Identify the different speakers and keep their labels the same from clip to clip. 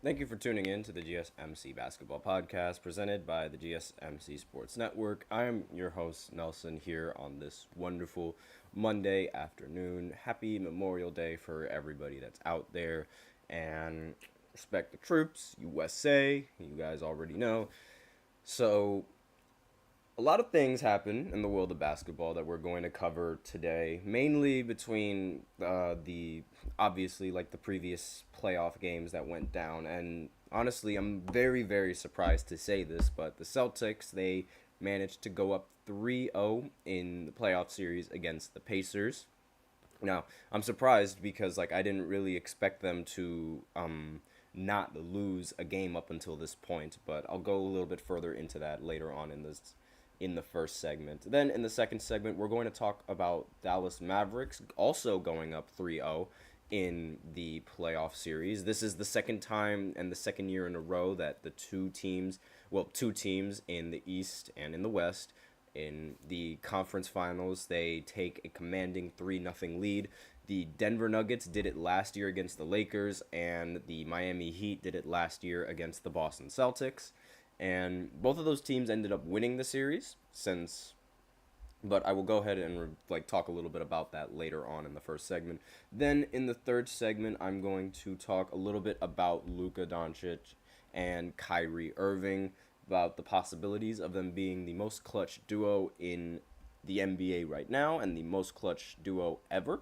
Speaker 1: Thank you for tuning in to the GSMC Basketball Podcast presented by the GSMC Sports Network. I am your host, Nelson, here on this wonderful Monday afternoon. Happy Memorial Day for everybody that's out there. And respect the troops, USA, you guys already know. So, a lot of things happen in the world of basketball that we're going to cover today, mainly between the obviously like the previous playoff games that went down. And honestly, I'm very, very surprised to say this, but the Celtics, they managed to go up 3-0 in the playoff series against the Pacers. Now, I'm surprised because like I didn't really expect them to not lose a game up until this point, but I'll go a little bit further into that later on in the first segment. Then in the second segment, we're going to talk about Dallas Mavericks also going up 3-0 in the playoff series. This is the second time and the second year in a row that the two teams in the East and in the West in the conference finals, they take a commanding 3-0 lead. The Denver Nuggets did it last year against the Lakers, and the Miami Heat did it last year against the Boston Celtics. And both of those teams ended up winning the series since but I will go ahead and talk a little bit about that later on in the first segment. Then in the third segment, I'm going to talk a little bit about Luka Doncic and Kyrie Irving, about the possibilities of them being the most clutch duo in the NBA right now and the most clutch duo ever,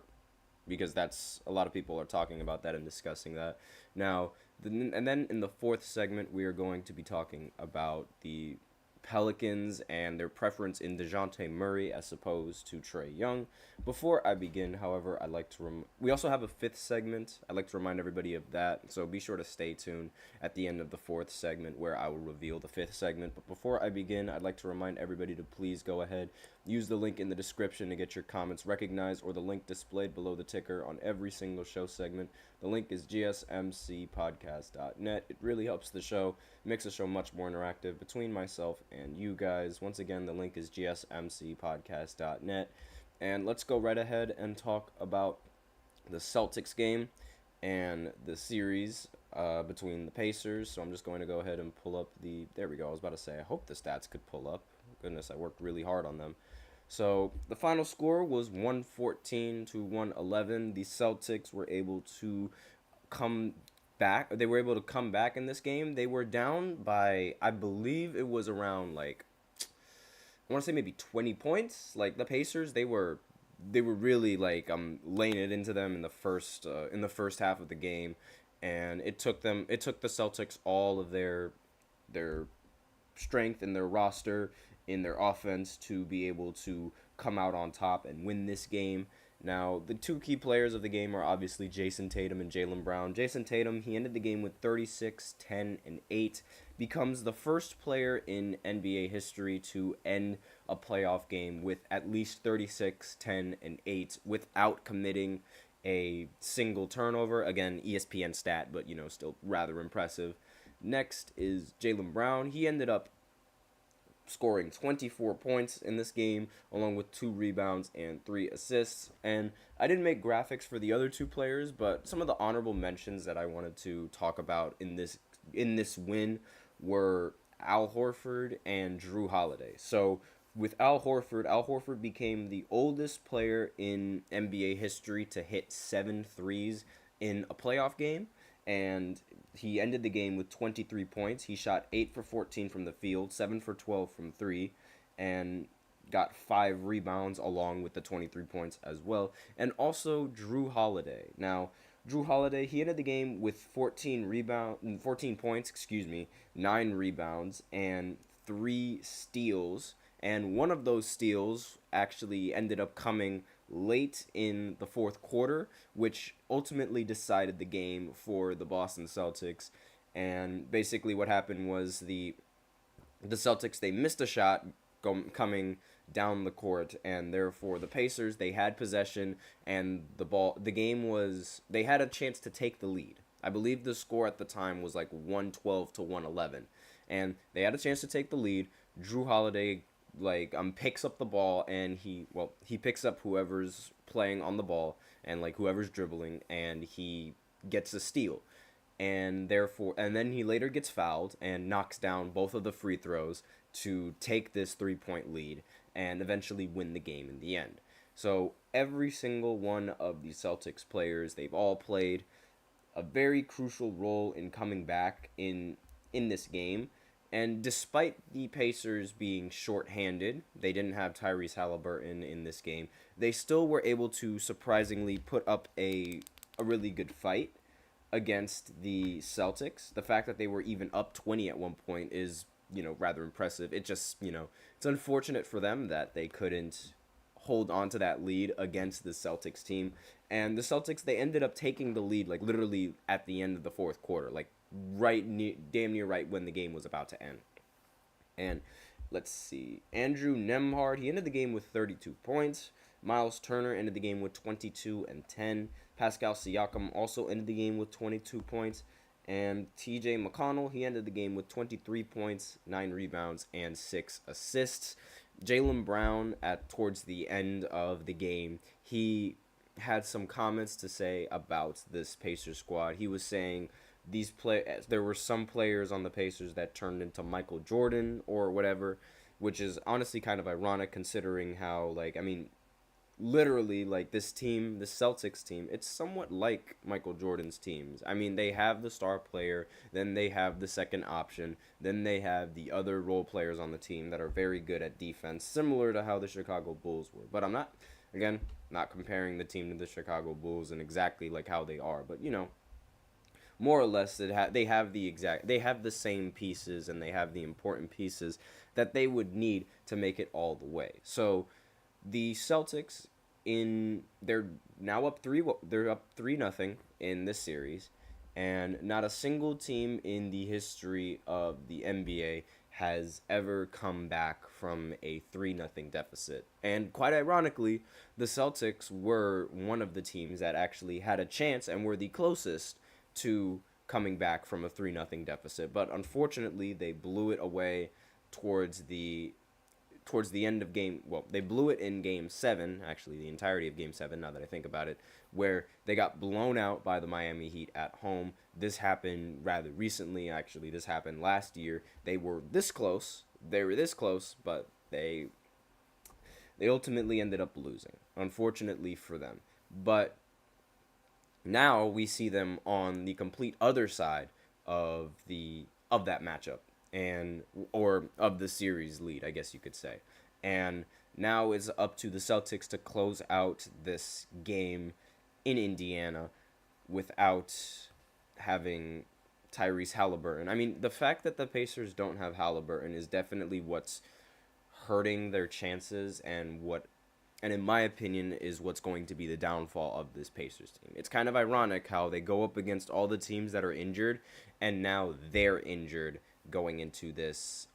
Speaker 1: because that's a lot of people are talking about that and discussing that. Now, and then in the fourth segment, we are going to be talking about the Pelicans and their preference in DeJounte Murray as opposed to Trae Young. Before I begin, however, I'd like to we also have a fifth segment. I'd like to remind everybody of that, so be sure to stay tuned at the end of the fourth segment where I will reveal the fifth segment. But before I begin, I'd like to remind everybody to please go ahead, use the link in the description to get your comments recognized, or the link displayed below the ticker on every single show segment. The link is GSMCPodcast.net. It really helps the show, makes the show much more interactive between myself and you guys. Once again, the link is GSMCPodcast.net. And let's go right ahead and talk about the Celtics game and the series between the Pacers. So I'm just going to go ahead and pull up there we go. I was about to say, I hope the stats could pull up. Goodness, I worked really hard on them. So the final score was 114 to 111. The Celtics were able to come back. They were able to come back in this game. They were down by, I believe it was around I want to say maybe 20 points. Like the Pacers, they were really laying it into them in the first half of the game, and it took the Celtics all of their strength in their roster, in their offense, to be able to come out on top and win this game. Now, the two key players of the game are obviously Jason Tatum and Jaylen Brown. Jason Tatum, he ended the game with 36, 10, and 8, becomes the first player in NBA history to end a playoff game with at least 36, 10, and 8 without committing a single turnover. Again, ESPN stat, but still rather impressive. Next is Jaylen Brown. He ended up scoring 24 points in this game, along with 2 rebounds and 3 assists. And I didn't make graphics for the other two players, but some of the honorable mentions that I wanted to talk about in this win were Al Horford and Drew Holiday. So with Al Horford became the oldest player in NBA history to hit 7 threes in a playoff game, and he ended the game with 23 points. He shot 8 for 14 from the field, 7 for 12 from 3, and got 5 rebounds along with the 23 points as well. And also Drew Holiday. Now, Drew Holiday, he ended the game with 14 points, 9 rebounds and 3 steals. And one of those steals actually ended up coming late in the fourth quarter, which ultimately decided the game for the Boston Celtics. And basically what happened was the Celtics, they missed a shot coming down the court, and therefore the Pacers, they had possession, and the game was, they had a chance to take the lead. I believe the score at the time was 112 to 111, and they had a chance to take the lead. Drew Holiday picks up the ball, and he picks up whoever's playing on the ball and whoever's dribbling, and he gets a steal. and then he later gets fouled and knocks down both of the free throws to take this 3-point lead and eventually win the game in the end. So every single one of the Celtics players, they've all played a very crucial role in coming back in this game. And despite the Pacers being shorthanded, they didn't have Tyrese Halliburton in this game. They still were able to surprisingly put up a really good fight against the Celtics. The fact that they were even up 20 at one point is, rather impressive. It just, it's unfortunate for them that they couldn't hold on to that lead against the Celtics team. And the Celtics, they ended up taking the lead, like, literally at the end of the fourth quarter, like, damn near right when the game was about to end. And let's see, Andrew Nembhard, he ended the game with 32 points. Miles Turner ended the game with 22 and 10. Pascal Siakam also ended the game with 22 points. And TJ McConnell, he ended the game with 23 points, 9 rebounds, and 6 assists. Jaylen Brown, towards the end of the game, he had some comments to say about this Pacers squad. He was saying there were some players on the Pacers that turned into Michael Jordan or whatever, which is honestly kind of ironic considering how, literally, this team, the Celtics team, it's somewhat like Michael Jordan's teams. I mean, they have the star player, then they have the second option, then they have the other role players on the team that are very good at defense, similar to how the Chicago Bulls were. But I'm not comparing the team to the Chicago Bulls and exactly like how they are, but more or less they have the same pieces, and they have the important pieces that they would need to make it all the way. So the Celtics they're now up 3-0 in this series, and not a single team in the history of the NBA has ever come back from a 3-0 deficit. And quite ironically, the Celtics were one of the teams that actually had a chance and were the closest to coming back from a 3-0 deficit, but unfortunately they blew it away towards the end of they blew it in game 7, actually the entirety of game 7 now that I think about it, where they got blown out by the Miami Heat at home. This happened rather recently, actually. This happened last year. They were this close, but they ultimately ended up losing, unfortunately for them. But now we see them on the complete other side of that matchup, or of the series lead, I guess you could say. And now it's up to the Celtics to close out this game in Indiana without having Tyrese Halliburton. I mean, the fact that the Pacers don't have Halliburton is definitely what's hurting their chances, and in my opinion, is what's going to be the downfall of this Pacers team. It's kind of ironic how they go up against all the teams that are injured, and now they're injured going into this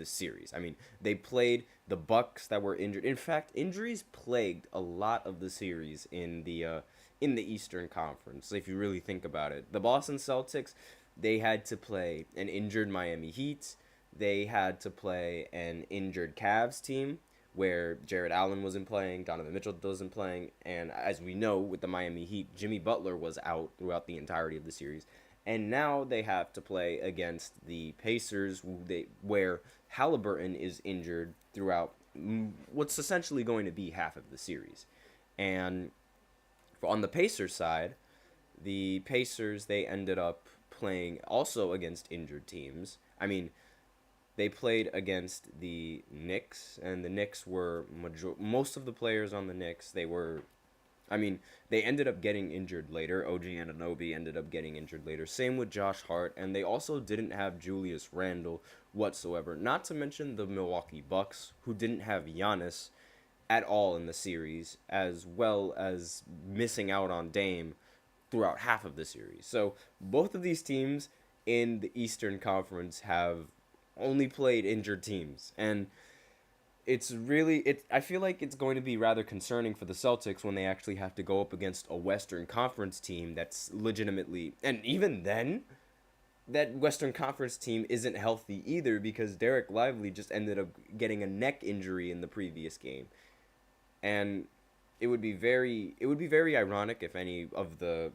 Speaker 1: series. I mean, they played the Bucks that were injured. In fact, injuries plagued a lot of the series in the Eastern Conference. So if you really think about it, the Boston Celtics, they had to play an injured Miami Heat. They had to play an injured Cavs team where Jared Allen wasn't playing, Donovan Mitchell wasn't playing, and as we know, with the Miami Heat, Jimmy Butler was out throughout the entirety of the series. And now they have to play against the Pacers, where Halliburton is injured throughout what's essentially going to be half of the series. And on the Pacers side, the Pacers, they ended up playing also against injured teams. I mean, they played against the Knicks, and the Knicks were most of the players on the Knicks, they ended up getting injured later. OG Anunoby ended up getting injured later. Same with Josh Hart, and they also didn't have Julius Randle whatsoever. Not to mention the Milwaukee Bucks, who didn't have Giannis at all in the series, as well as missing out on Dame throughout half of the series. So both of these teams in the Eastern Conference have only played injured teams, and I feel like it's going to be rather concerning for the Celtics when they actually have to go up against a Western Conference team that's legitimately, and even then, that Western Conference team isn't healthy either, because Derek Lively just ended up getting a neck injury in the previous game. And it would be very ironic if any of the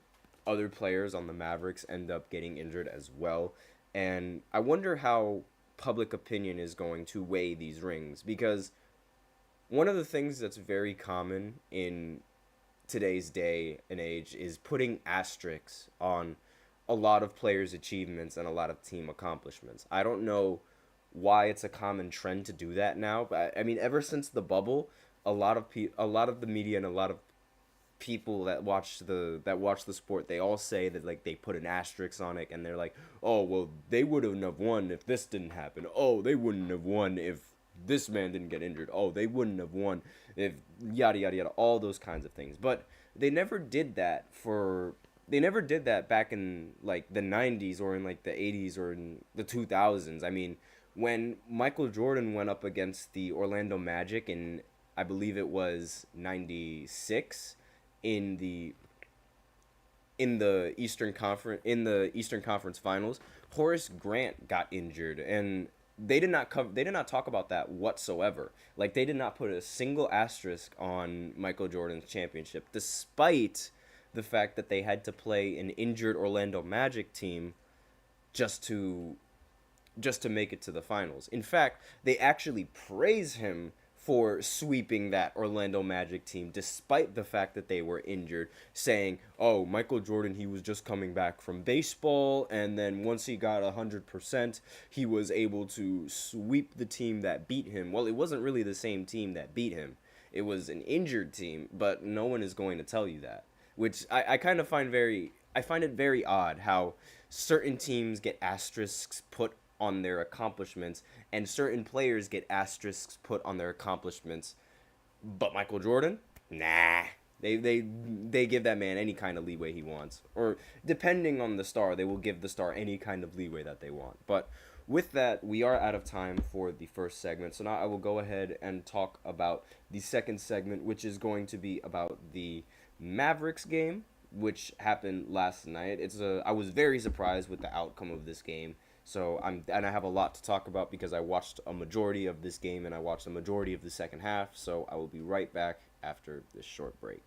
Speaker 1: other players on the Mavericks end up getting injured as well. And I wonder how public opinion is going to weigh these rings, because one of the things that's very common in today's day and age is putting asterisks on a lot of players' achievements and a lot of team accomplishments. I don't know why it's a common trend to do that now, but I mean, ever since the bubble, a lot of the media and a lot of people that watch the sport, they all say that, like, they put an asterisk on it, and they're like, oh well, they wouldn't have won if this didn't happen. Oh, they wouldn't have won if this man didn't get injured. Oh, they wouldn't have won if yada yada yada, all those kinds of things. But they never did that for they never did that back in, like, the 90s or in, like, the 80s or in the 2000s. I mean, when Michael Jordan went up against the Orlando Magic in, I believe it was 96, in the Eastern Conference Finals, Horace Grant got injured, and they did not talk about that whatsoever. Like, they did not put a single asterisk on Michael Jordan's championship, despite the fact that they had to play an injured Orlando Magic team just to make it to the finals. In fact, they actually praise him for sweeping that Orlando Magic team despite the fact that they were injured, saying, oh, Michael Jordan, he was just coming back from baseball, and then once he got 100%, he was able to sweep the team that beat him. Well, it wasn't really the same team that beat him. It was an injured team, but no one is going to tell you that, which I kind of find I find it very odd how certain teams get asterisks put on their accomplishments, and certain players get asterisks put on their accomplishments. But Michael Jordan, nah. They give that man any kind of leeway he wants. Or depending on the star, they will give the star any kind of leeway that they want. But with that, we are out of time for the first segment. So now I will go ahead and talk about the second segment, which is going to be about the Mavericks game, which happened last night. I was very surprised with the outcome of this game. So I have a lot to talk about because I watched a majority of this game and I watched a majority of the second half. So I will be right back after this short break.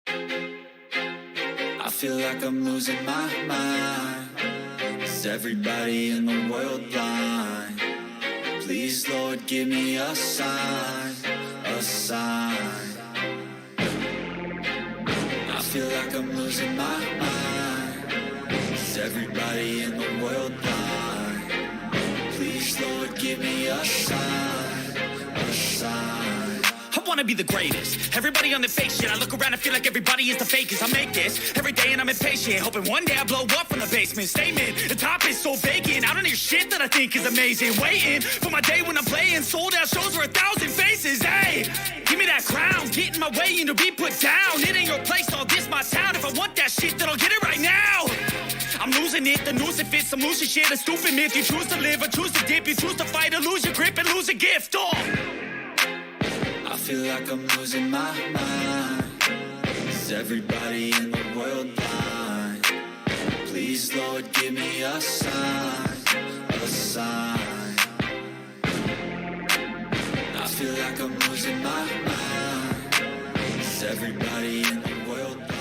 Speaker 2: I feel like I'm losing my mind. Is everybody in the world blind? Please, Lord, give me a sign, a sign. I feel like I'm losing my mind. Is everybody in the world blind? Please, Lord, give me a sign, a sign.
Speaker 3: I wanna be the greatest. Everybody on the fake shit. I look around and feel like everybody is the fakest. I make this every day and I'm impatient, hoping one day I blow up from the basement. Statement, the top is so vacant. I don't hear shit that I think is amazing. Waiting for my day when I'm playing sold out shows for 1,000 faces. Hey, give me that crown, get in my way and to be put down. It ain't your place, all this my town. If I want that shit, then I'll get it right now. I'm losing it, the noose it fits, some losing shit, a stupid myth. You choose to live or choose to dip, you choose to fight or lose your grip and lose a gift.
Speaker 2: I feel like I'm losing my mind. Is everybody in the world blind? Please, Lord, give me a sign, a sign. I feel like I'm losing my mind. Is everybody in the world blind?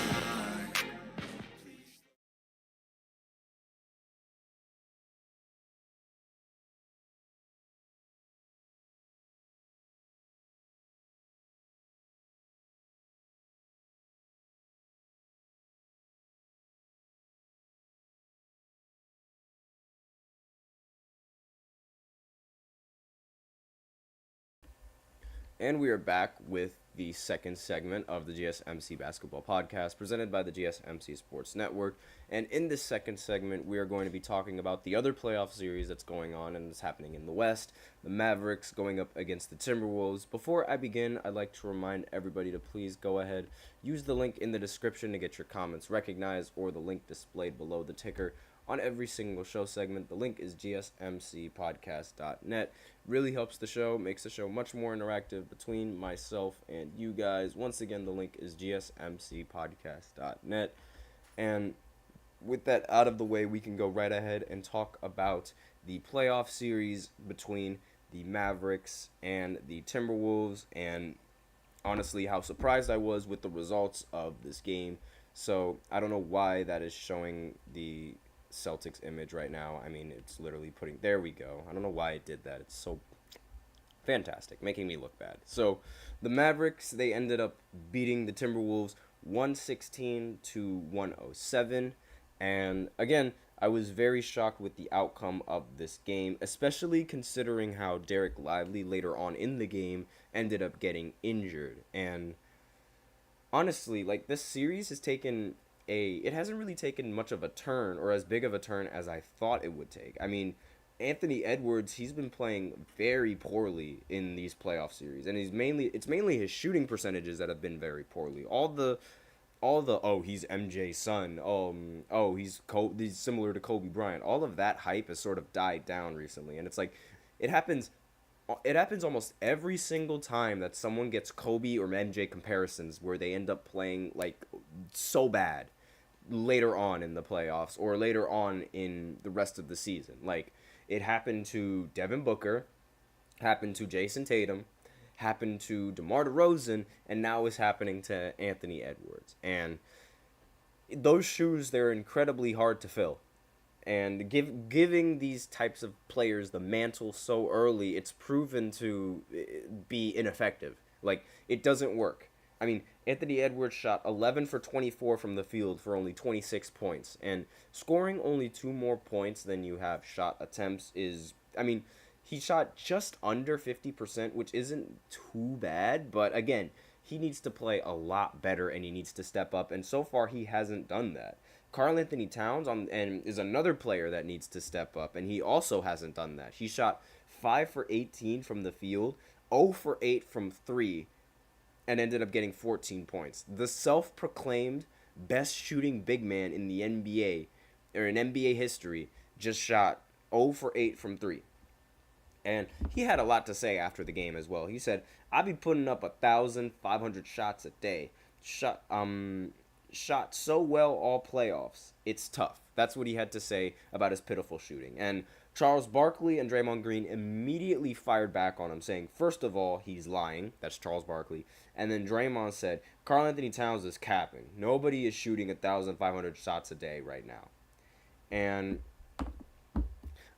Speaker 1: And we are back with the second segment of the GSMC Basketball Podcast presented by the GSMC Sports Network. And in this second segment, we are going to be talking about the other playoff series that's going on and is happening in the West, the Mavericks going up against the Timberwolves. Before I begin, I'd like to remind everybody to please go ahead, use the link in the description to get your comments recognized, or the link displayed below the ticker on every single show segment. The link is GSMCPodcast.net. Really helps the show, makes the show much more interactive between myself and you guys. Once again, the link is GSMCPodcast.net. And with that out of the way, we can go right ahead and talk about the playoff series between the Mavericks and the Timberwolves. And honestly how surprised I was with the results of this game. So I don't know why that is showing the Celtics image right now. I mean, it's literally putting, there we go. I don't know why it did that. It's so fantastic, making me look bad. So the Mavericks, they ended up beating the Timberwolves 116 to 107. And again, I was very shocked with the outcome of this game, especially considering how Derek Lively later on in the game ended up getting injured. And honestly, like, this series has taken it hasn't really taken much of a turn, or as big of a turn as I thought it would take. I mean, Anthony Edwards, he's been playing very poorly in these playoff series, and it's mainly his shooting percentages that have been very poorly. All the oh, he's MJ's son. Oh, he's similar to Kobe Bryant. All of that hype has sort of died down recently, and it's like it happens it happens almost every single time that someone gets Kobe or MJ comparisons where they end up playing like so bad later on in the playoffs or later on in the rest of the season. Like, it happened to Devin Booker, happened to Jason Tatum, happened to DeMar DeRozan, and now is happening to Anthony Edwards. And those shoes, they're incredibly hard to fill. And giving these types of players the mantle so early, it's proven to be ineffective. Like, it doesn't work. I mean, Anthony Edwards shot 11 for 24 from the field for only 26 points. And scoring only 2 more points than you have shot attempts is, I mean, he shot just under 50%, which isn't too bad. But again, he needs to play a lot better and he needs to step up. And so far, he hasn't done that. Karl Anthony Towns is another player that needs to step up, and he also hasn't done that. He shot 5 for 18 from the field, 0 for 8 from 3, and ended up getting 14 points. The self-proclaimed best shooting big man in the NBA, or in NBA history, just shot 0 for 8 from 3. And he had a lot to say after the game as well. He said, "I be putting up 1,500 shots a day. Shot so well all playoffs. It's tough." That's what he had to say about his pitiful shooting. And Charles Barkley and Draymond Green immediately fired back on him, saying, first of all, he's lying. That's Charles Barkley. And then Draymond said, Karl Anthony Towns is capping. Nobody is shooting 1,500 shots a day right now. And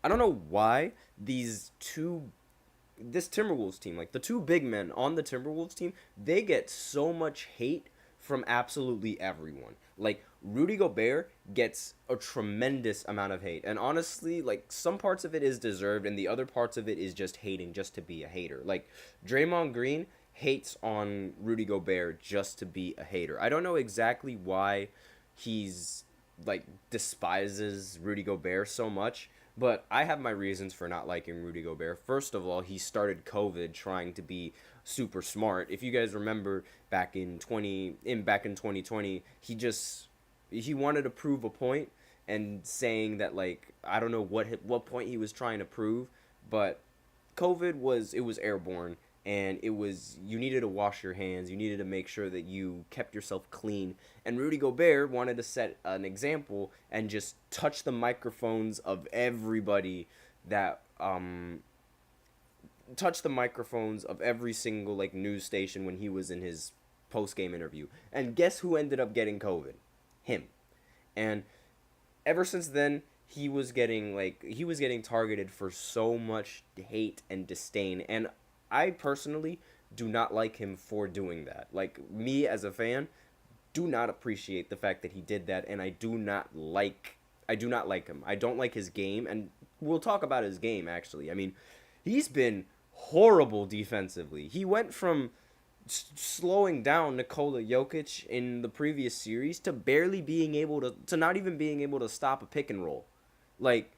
Speaker 1: I don't know why this Timberwolves team, like the two big men on the Timberwolves team, they get so much hate from absolutely everyone. Like, Rudy Gobert gets a tremendous amount of hate. And honestly, like, some parts of it is deserved and the other parts of it is just hating just to be a hater. Like, Draymond Green hates on Rudy Gobert just to be a hater. I don't know exactly why he's, like, despises Rudy Gobert so much, but I have my reasons for not liking Rudy Gobert. First of all, he started COVID trying to be super smart. If you guys remember back in 2020, he wanted to prove a point and saying that, like, I don't know what point he was trying to prove, but COVID was airborne, and you needed to wash your hands, you needed to make sure that you kept yourself clean. And Rudy Gobert wanted to set an example and just touch the microphones of everybody that touch the microphones of every single, like, news station when he was in his post-game interview. And guess who ended up getting COVID? Him. And ever since then, he was getting targeted for so much hate and disdain. And I personally do not like him for doing that. Like, me as a fan, do not appreciate the fact that he did that, and I do not like him. I don't like his game, and we'll talk about his game, actually. I mean, he's been horrible defensively. He went from slowing down Nikola Jokic in the previous series to barely being able to not even being able to stop a pick and roll. Like,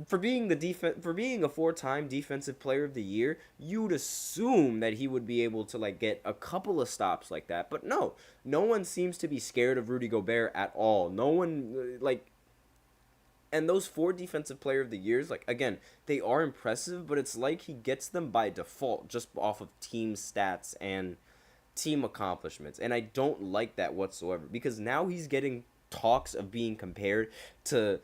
Speaker 1: for being a 4-time defensive player of the year, you'd assume that he would be able to, like, get a couple of stops like that. But no one seems to be scared of Rudy Gobert at all. No one, like, and those 4 defensive player of the years, like, again, they are impressive, but it's like he gets them by default just off of team stats and team accomplishments. And I don't like that whatsoever, because now he's getting talks of being compared to,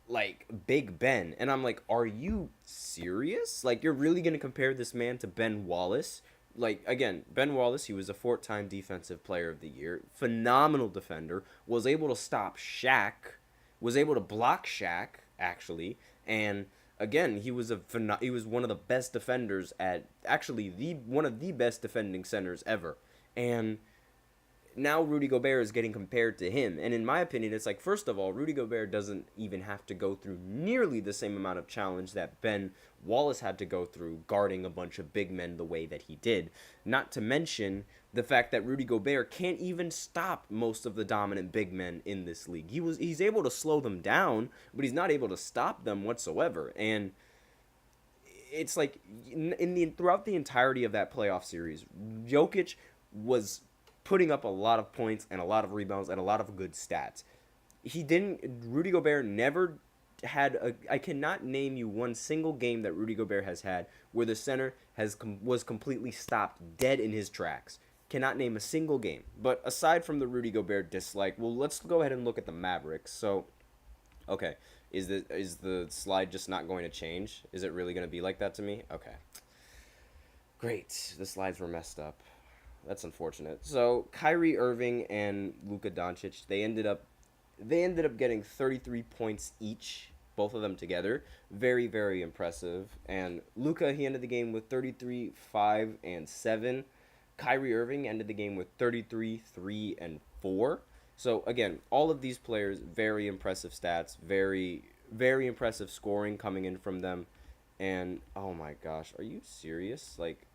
Speaker 1: like, Big Ben. And I'm like, are you serious? Like, you're really going to compare this man to Ben Wallace? like, again, Ben Wallace, he was a 4-time Defensive Player of the Year, phenomenal defender, was able to stop Shaq, was able to block Shaq, actually, and again, he was one of the best defenders at, actually, one of the best defending centers ever, and now Rudy Gobert is getting compared to him. And in my opinion, it's like, first of all, Rudy Gobert doesn't even have to go through nearly the same amount of challenge that Ben Wallace had to go through guarding a bunch of big men the way that he did. Not to mention the fact that Rudy Gobert can't even stop most of the dominant big men in this league. He's able to slow them down, but he's not able to stop them whatsoever. And it's like throughout the entirety of that playoff series, Jokic was putting up a lot of points and a lot of rebounds and a lot of good stats. Rudy Gobert never had I cannot name you one single game that Rudy Gobert has had where the center was completely stopped dead in his tracks. Cannot name a single game. But aside from the Rudy Gobert dislike, well, let's go ahead and look at the Mavericks. So, okay, is the slide just not going to change? Is it really going to be like that to me? Okay. Great. The slides were messed up. That's unfortunate. So Kyrie Irving and Luka Doncic, they ended up getting 33 points each, both of them together. Very, very impressive. And Luka, he ended the game with 33, 5, and 7. Kyrie Irving ended the game with 33, 3, and 4. So again, all of these players, very impressive stats, very, very impressive scoring coming in from them. And oh my gosh, are you serious? Like,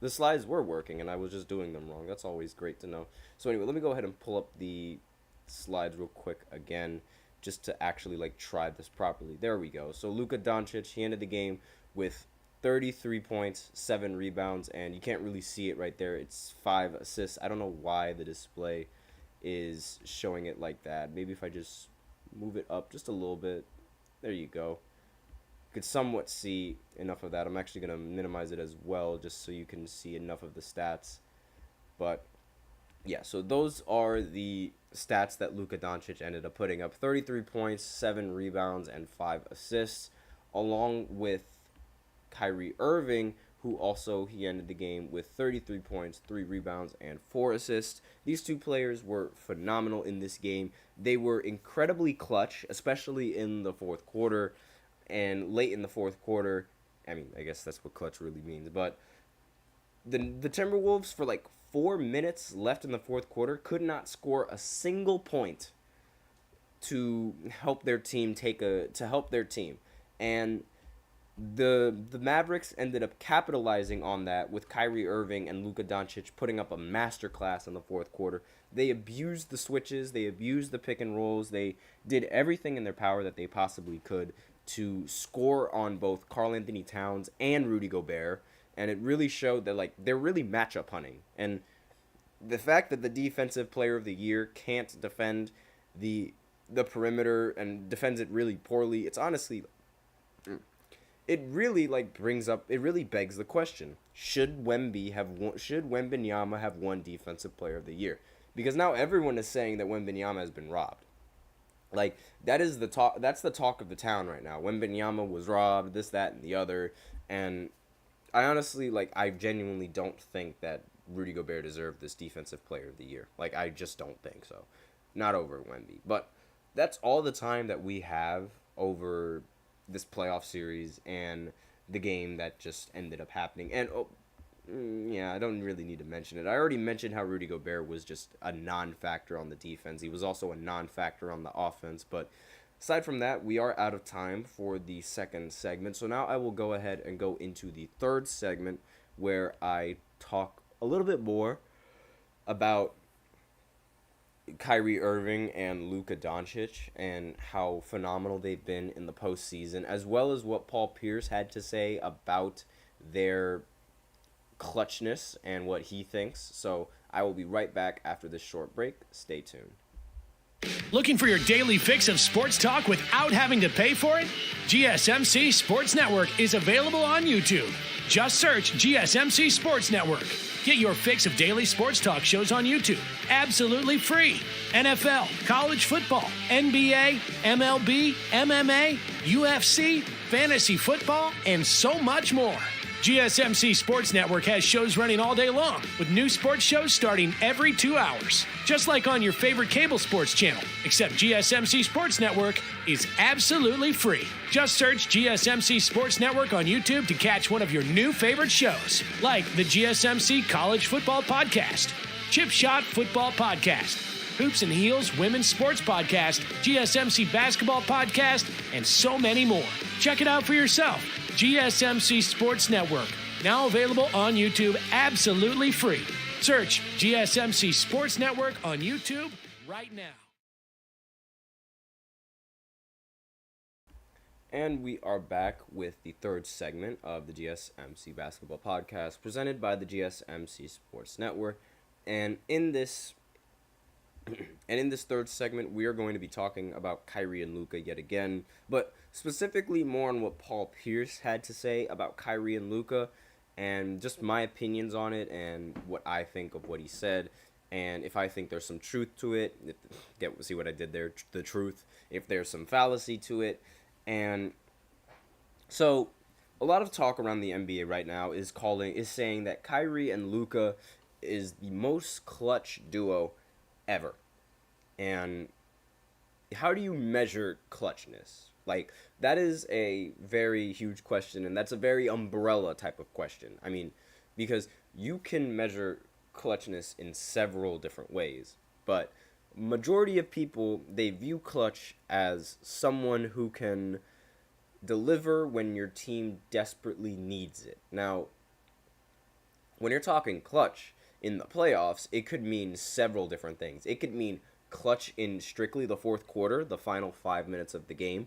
Speaker 1: the slides were working, and I was just doing them wrong. That's always great to know. So anyway, let me go ahead and pull up the slides real quick again, just to actually, like, try this properly. There we go. So Luka Doncic, he ended the game with 33 points, 7 rebounds, and you can't really see it right there. It's 5 assists. I don't know why the display is showing it like that. Maybe if I just move it up just a little bit. There you go. Could somewhat see enough of that. I'm actually going to minimize it as well just so you can see enough of the stats. But yeah, so those are the stats that Luka Doncic ended up putting up. 33 points, 7 rebounds, and 5 assists, along with Kyrie Irving, who also, he ended the game with 33 points, 3 rebounds, and 4 assists. These two players were phenomenal in this game. They were incredibly clutch, especially in the fourth quarter. And late in the fourth quarter, I mean, I guess that's what clutch really means, but the Timberwolves, for like 4 minutes left in the fourth quarter, could not score a single point to help their team and the Mavericks ended up capitalizing on that with Kyrie Irving and Luka Doncic putting up a masterclass in the fourth quarter. They abused the switches, they abused the pick and rolls, they did everything in their power that they possibly could to score on both Karl Anthony Towns and Rudy Gobert, and it really showed that, like, they're really matchup hunting. And the fact that the Defensive Player of the Year can't defend the perimeter and defends it really poorly, it's honestly, it really begs the question: should Wembanyama have won Defensive Player of the Year? Because now everyone is saying that Wembanyama has been robbed. Like, that's the talk of the town right now. Wembanyama was robbed, this, that, and the other. And I genuinely don't think that Rudy Gobert deserved this Defensive Player of the Year. Like, I just don't think so. Not over Wemby. But that's all the time that we have over this playoff series and the game that just ended up happening. And, I don't really need to mention it. I already mentioned how Rudy Gobert was just a non-factor on the defense. He was also a non-factor on the offense. But aside from that, we are out of time for the second segment. So now I will go ahead and go into the third segment where I talk a little bit more about Kyrie Irving and Luka Doncic and how phenomenal they've been in the postseason, as well as what Paul Pierce had to say about their clutchness and what he thinks. So I will be right back after this short break. Stay tuned.
Speaker 4: Looking for your daily fix of sports talk without having to pay for it? GSMC Sports Network is available on YouTube. Just search GSMC Sports Network. Get your fix of daily sports talk shows on YouTube, absolutely free. NFL, college football, NBA, MLB, MMA, UFC, fantasy football, and so much more. GSMC Sports Network has shows running all day long, with new sports shows starting every 2 hours. Just like on your favorite cable sports channel, except GSMC Sports Network is absolutely free. Just search GSMC Sports Network on YouTube to catch one of your new favorite shows, like the GSMC College Football Podcast, Chip Shot Football Podcast, Hoops and Heels Women's Sports Podcast, GSMC Basketball Podcast, and so many more. Check it out for yourself. GSMC Sports Network, now available on YouTube absolutely free. Search GSMC Sports Network on YouTube right now.
Speaker 1: And we are back with the third segment of the GSMC Basketball Podcast presented by the GSMC Sports Network. And in this third segment, we are going to be talking about Kyrie and Luka yet again, but specifically more on what Paul Pierce had to say about Kyrie and Luka, and just my opinions on it and what I think of what he said, and if I think there's some truth to it. See what I did there? The truth. If there's some fallacy to it, and so a lot of talk around the NBA right now is saying that Kyrie and Luka is the most clutch duo ever. And how do you measure clutchness? Like, that is a very huge question, and that's a very umbrella type of question. I mean, because you can measure clutchness in several different ways, but majority of people, they view clutch as someone who can deliver when your team desperately needs it. Now, when you're talking clutch in the playoffs, it could mean several different things. It could mean clutch in strictly the fourth quarter, the final 5 minutes of the game,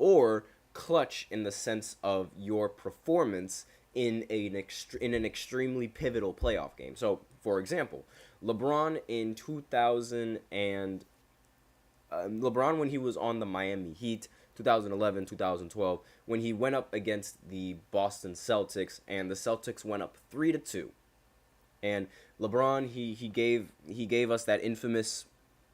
Speaker 1: or clutch in the sense of your performance in an extremely pivotal playoff game. So, for example, LeBron in 2000 and LeBron when he was on the Miami Heat, 2011, 2012, when he went up against the Boston Celtics, and the Celtics went up 3-2. And LeBron, he gave us that infamous,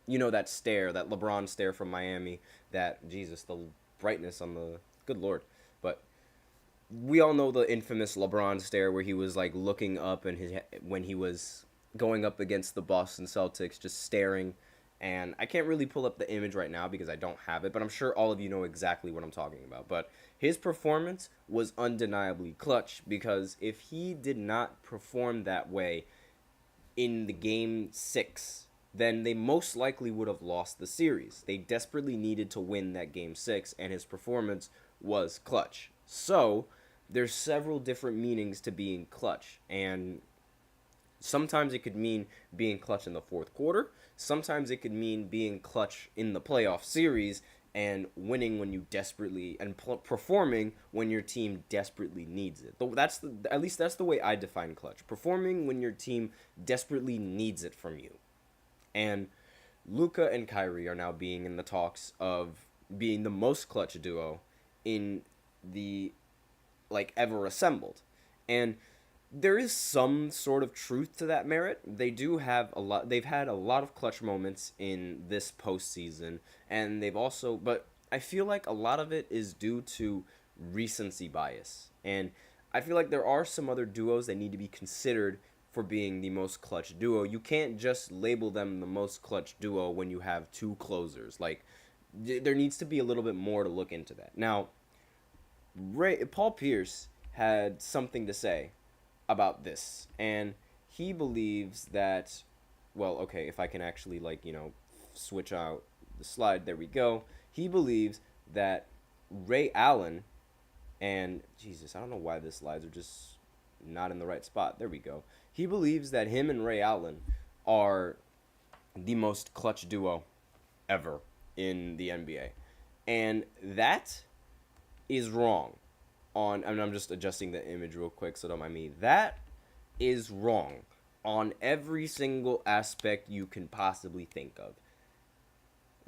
Speaker 1: that stare, that LeBron stare from Miami, that, Jesus, the brightness on the, good Lord. But we all know the infamous LeBron stare where he was, like, looking up and when he was going up against the Boston Celtics, just staring. And I can't really pull up the image right now because I don't have it, but I'm sure all of you know exactly what I'm talking about. But his performance was undeniably clutch, because if he did not perform that way in the game 6, then they most likely would have lost the series. They desperately needed to win that game 6, and his performance was clutch. So there's several different meanings to being clutch, and sometimes it could mean being clutch in the fourth quarter. Sometimes it could mean being clutch in the playoff series and winning when you desperately, and performing when your team desperately needs it. At least that's the way I define clutch. Performing when your team desperately needs it from you. And Luka and Kyrie are now being in the talks of being the most clutch duo in the, ever assembled. And there is some sort of truth to that merit. They've had a lot of clutch moments in this postseason, and but I feel like a lot of it is due to recency bias. And I feel like there are some other duos that need to be considered for being the most clutch duo. You can't just label them the most clutch duo when you have two closers. There needs to be a little bit more to look into that. Now, Paul Pierce had something to say about this, and he believes that, if I can actually switch out the slide, there we go. He believes that Ray Allen and Jesus, I don't know why the slides are just not in the right spot. There we go. He believes that him and Ray Allen are the most clutch duo ever in the NBA, and that is wrong. I'm just adjusting the image real quick, so don't mind me. That is wrong on every single aspect you can possibly think of.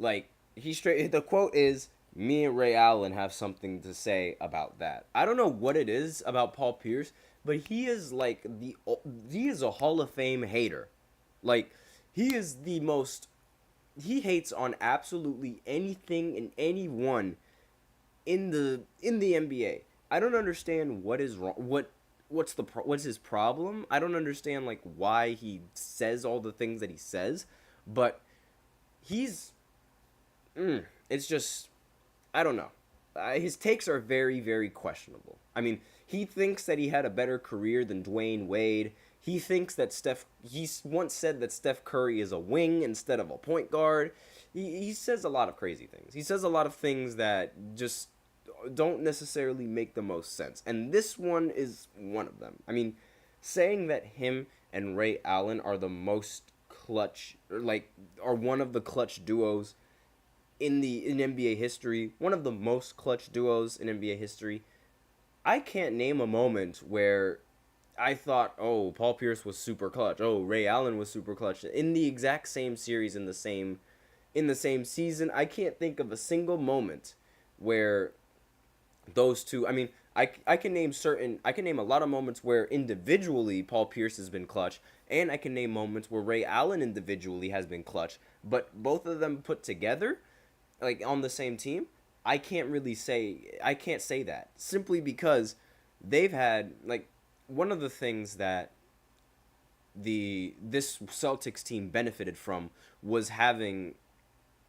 Speaker 1: The quote is, "Me and Ray Allen have something to say about that." I don't know what it is about Paul Pierce, but he is he is a Hall of Fame hater. He is he hates on absolutely anything and anyone in the NBA. I don't understand what is wrong. what's his problem. I don't understand like why he says all the things that he says, but he's it's just, I don't know. His takes are very, very questionable. I mean, he thinks that he had a better career than Dwayne Wade. He thinks that he once said that Steph Curry is a wing instead of a point guard. He says a lot of crazy things. He says a lot of things that just don't necessarily make the most sense. And this one is one of them. I mean, saying that him and Ray Allen are the most clutch, or like, are one of the clutch duos in NBA history, one of the most clutch duos in NBA history. I can't name a moment where I thought, oh, Paul Pierce was super clutch. Oh, Ray Allen was super clutch in the exact same series in the same season. I can't think of a single moment where those two. I mean, I can name a lot of moments where individually Paul Pierce has been clutch, and I can name moments where Ray Allen individually has been clutch. But both of them put together, like on the same team, I can't say that, simply because they've had, like, one of the things that this Celtics team benefited from was having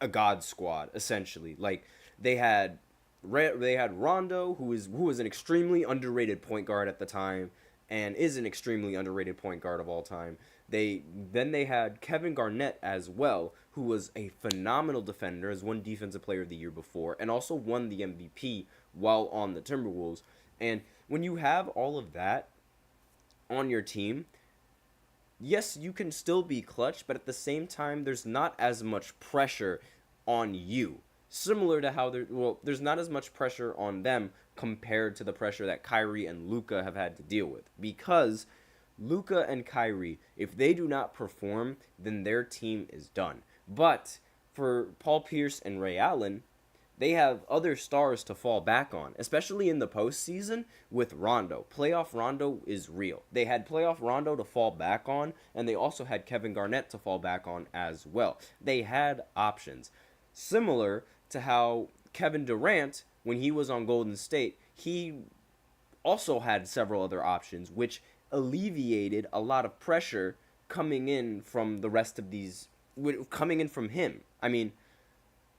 Speaker 1: a God squad, essentially. Like, they had Rondo, who was an extremely underrated point guard at the time, and is an extremely underrated point guard of all time. They had Kevin Garnett as well, who was a phenomenal defender, has won Defensive Player of the Year before, and also won the MVP while on the Timberwolves. And when you have all of that on your team, yes, you can still be clutch, but at the same time, there's not as much pressure on you. Similar to how there's not as much pressure on them compared to the pressure that Kyrie and Luka have had to deal with. Because Luka and Kyrie, if they do not perform, then their team is done. But for Paul Pierce and Ray Allen, they have other stars to fall back on, especially in the postseason with Rondo. Playoff Rondo is real. They had playoff Rondo to fall back on, and they also had Kevin Garnett to fall back on as well. They had options. Similar to how Kevin Durant, when he was on Golden State, he also had several other options, which alleviated a lot of pressure coming in from the rest of these, coming in from him. I mean,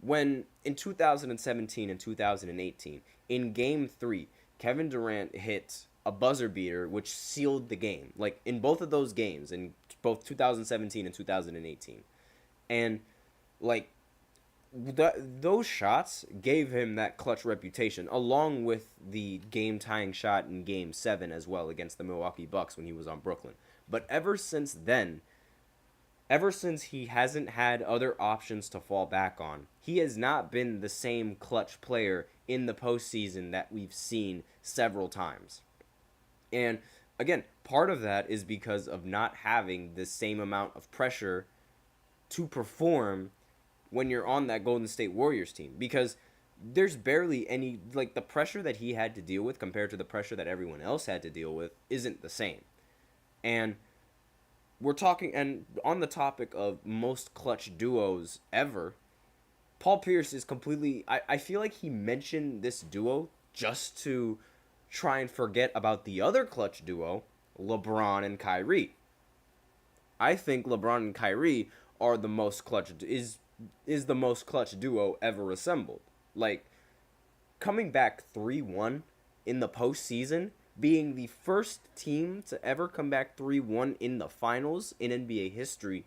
Speaker 1: when in 2017 and 2018, in Game 3, Kevin Durant hit a buzzer beater which sealed the game. Like, in both of those games, in both 2017 and 2018. And, like, those shots gave him that clutch reputation, along with the game-tying shot in Game 7 as well against the Milwaukee Bucks when he was on Brooklyn. But ever since then, ever since he hasn't had other options to fall back on, he has not been the same clutch player in the postseason that we've seen several times. And again, part of that is because of not having the same amount of pressure to perform when you're on that Golden State Warriors team. Because there's barely any, like, the pressure that he had to deal with compared to the pressure that everyone else had to deal with isn't the same. And we're talking, and on the topic of most clutch duos ever, Paul Pierce is completely, I feel like he mentioned this duo just to try and forget about the other clutch duo, LeBron and Kyrie. I think LeBron and Kyrie are the most clutch, is the most clutch duo ever assembled. Like, coming back 3-1 in the postseason, being the first team to ever come back 3-1 in the finals in NBA history,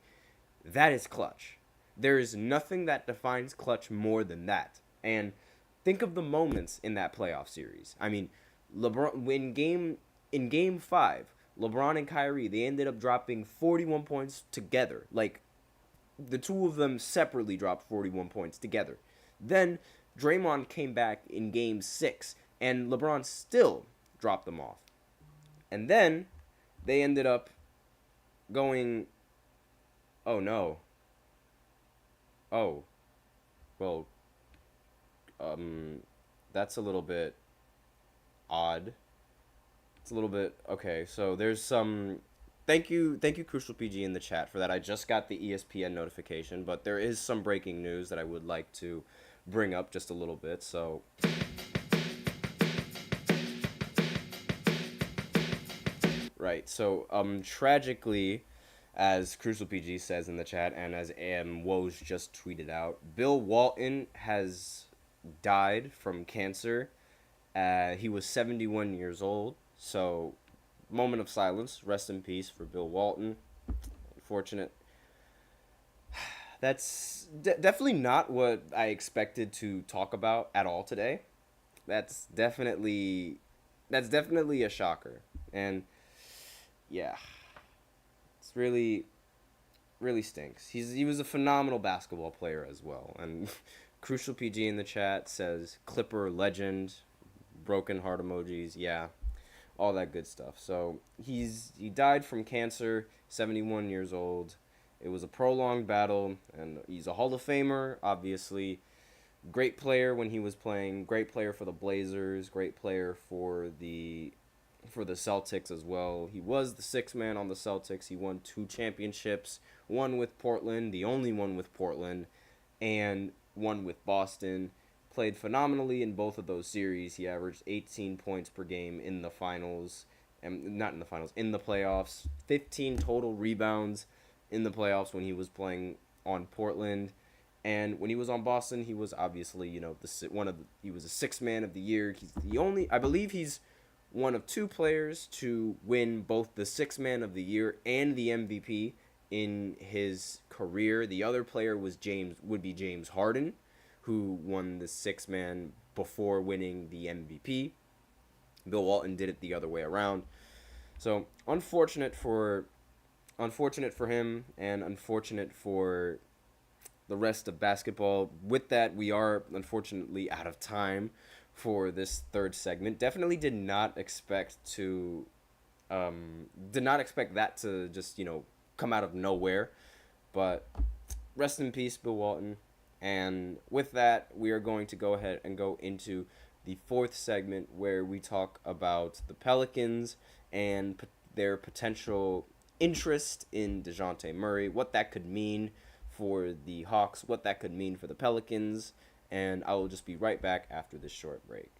Speaker 1: that is clutch. There is nothing that defines clutch more than that. And think of the moments in that playoff series. I mean, LeBron, in game 5, LeBron and Kyrie, they ended up dropping 41 points together. Like, the two of them separately dropped 41 points together. Then Draymond came back in game 6, and LeBron still dropped them off. And then they ended up going, oh no. Oh. Well, that's a little bit odd. It's a little bit, okay, so there's some, thank you Crucial PG in the chat for that. I just got the ESPN notification, but there is some breaking news that I would like to bring up just a little bit, so Right. So, tragically, as Crucial PG says in the chat, and as Woj just tweeted out, Bill Walton has died from cancer. He was 71 years old. So, moment of silence. Rest in peace for Bill Walton. Unfortunate. That's definitely not what I expected to talk about at all today. That's definitely a shocker. And yeah, it's really stinks. He was a phenomenal basketball player as well. And Crucial PG in the chat says Clipper legend, broken heart emojis. Yeah, all that good stuff. So he died from cancer, 71 years old. It was a prolonged battle, and he's a Hall of Famer, obviously. Great player when he was playing. Great player for the Blazers. Great player for the Celtics as well. He was the sixth man on the Celtics. He won 2 championships, one with Portland, the only one with Portland, and one with Boston. Played phenomenally in both of those series. He averaged 18 points per game in the finals, and not in the finals, in the playoffs. 15 total rebounds in the playoffs when he was playing on Portland. And when he was on Boston, he was obviously, he was a sixth man of the year. I believe he's one of 2 players to win both the sixth man of the year and the MVP in his career. The other player would be James Harden, who won the sixth man before winning the MVP. Bill Walton did it the other way around. So unfortunate for him, and unfortunate for the rest of basketball. With that, we are unfortunately out of time for this third segment. Definitely did not expect that to just, come out of nowhere. But rest in peace, Bill Walton. And with that, we are going to go ahead and go into the fourth segment, where we talk about the Pelicans and their potential interest in DeJounte Murray, what that could mean for the Hawks, what that could mean for the Pelicans, and I will just be right back after this short break.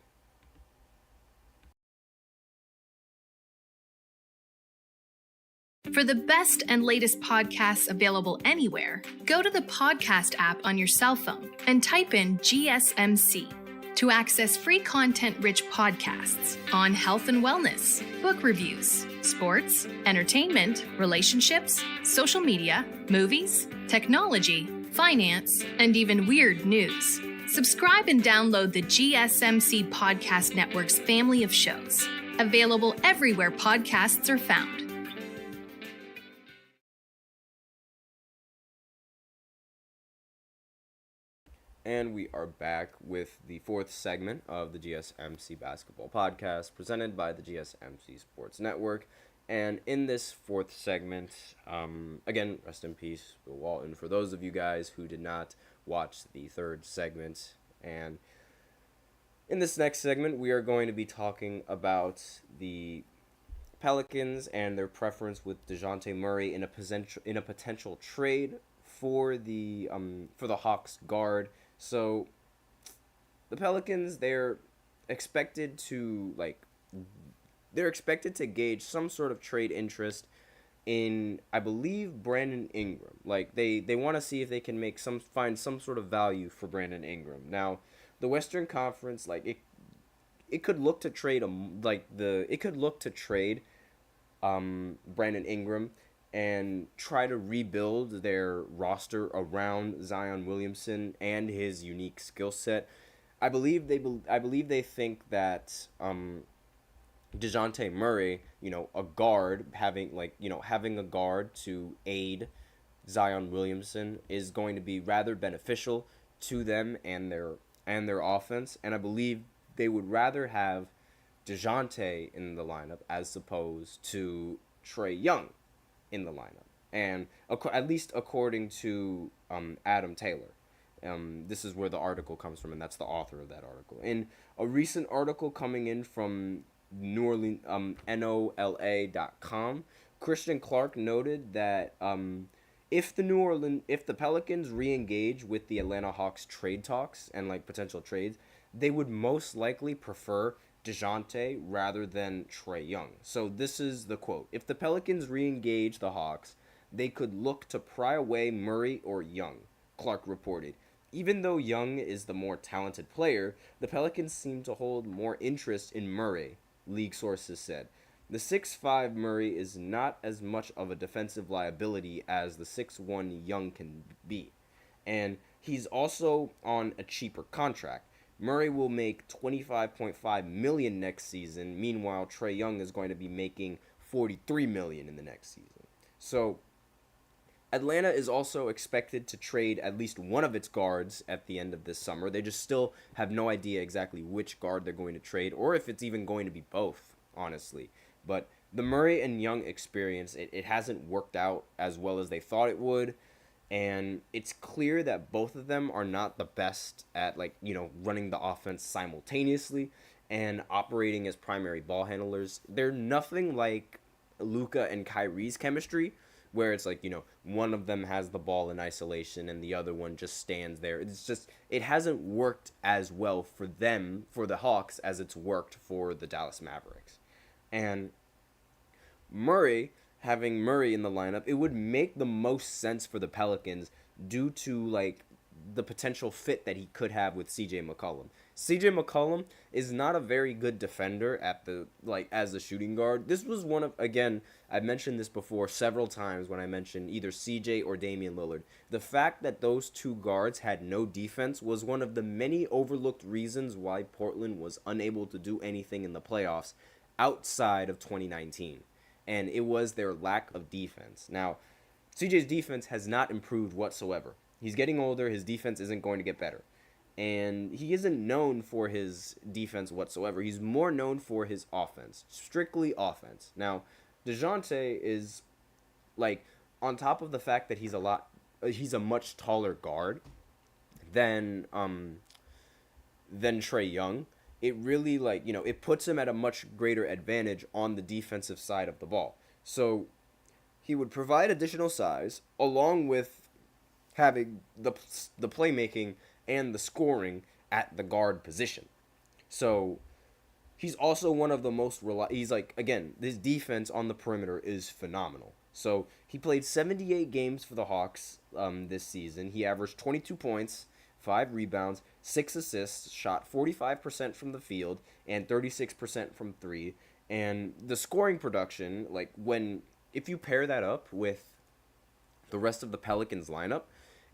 Speaker 5: For the best and latest podcasts available anywhere, go to the podcast app on your cell phone and type in GSMC to access free content-rich podcasts on health and wellness, book reviews, sports, entertainment, relationships, social media, movies, technology, finance, and even weird news. Subscribe and download the GSMC Podcast Network's family of shows, available everywhere podcasts are found.
Speaker 1: And we are back with the fourth segment of the GSMC Basketball Podcast, presented by the GSMC Sports Network. And in this fourth segment, again, rest in peace, Bill Walton, for those of you guys who did not watch the third segment. And in this next segment, we are going to be talking about the Pelicans and their preference with DeJounte Murray in a potential trade for the Hawks guard. So the Pelicans, they're expected to gauge some sort of trade interest in, I believe, Brandon Ingram. Like they want to see if they can find some sort of value for Brandon Ingram. Now, the Western Conference, it could look to trade Brandon Ingram and try to rebuild their roster around Zion Williamson and his unique skill set. I believe they think that DeJounte Murray, a guard, having a guard to aid Zion Williamson is going to be rather beneficial to them and their offense. And I believe they would rather have DeJounte in the lineup as opposed to Trae Young in the lineup, and at least according to Adam Taylor. This is where the article comes from, and that's the author of that article. In a recent article coming in from New Orleans, NOLA.com, Christian Clark noted that if the Pelicans re-engage with the Atlanta Hawks trade talks and potential trades, they would most likely prefer DeJounte rather than Trae Young. So this is the quote. If the Pelicans re-engage the Hawks, they could look to pry away Murray or Young, Clark reported. Even though Young is the more talented player, the Pelicans seem to hold more interest in Murray, league sources said. The 6'5 Murray is not as much of a defensive liability as the 6'1 Young can be. And he's also on a cheaper contract. Murray will make $25.5 million next season. Meanwhile, Trae Young is going to be making $43 million in the next season. So Atlanta is also expected to trade at least one of its guards at the end of this summer. They just still have no idea exactly which guard they're going to trade, or if it's even going to be both, honestly. But the Murray and Young experience, it hasn't worked out as well as they thought it would. And it's clear that both of them are not the best at, running the offense simultaneously and operating as primary ball handlers. They're nothing like Luka and Kyrie's chemistry, where it's one of them has the ball in isolation and the other one just stands there. It hasn't worked as well for them, for the Hawks, as it's worked for the Dallas Mavericks. And having Murray in the lineup, it would make the most sense for the Pelicans due to the potential fit that he could have with CJ McCollum. CJ McCollum is not a very good defender as a shooting guard. This was one of, again, I've mentioned this before several times when I mentioned either CJ or Damian Lillard. The fact that those two guards had no defense was one of the many overlooked reasons why Portland was unable to do anything in the playoffs outside of 2019. And it was their lack of defense. Now, CJ's defense has not improved whatsoever. He's getting older. His defense isn't going to get better. And he isn't known for his defense whatsoever. He's more known for his offense. Strictly offense. Now, DeJounte is, on top of the fact that he's a much taller guard than Trae Young, it really, it puts him at a much greater advantage on the defensive side of the ball. So he would provide additional size along with having the playmaking and the scoring at the guard position. So he's also one of the most his defense on the perimeter is phenomenal. So he played 78 games for the Hawks this season. He averaged 22 points, 5 rebounds, 6 assists, shot 45% from the field, and 36% from 3. And the scoring production, if you pair that up with the rest of the Pelicans lineup,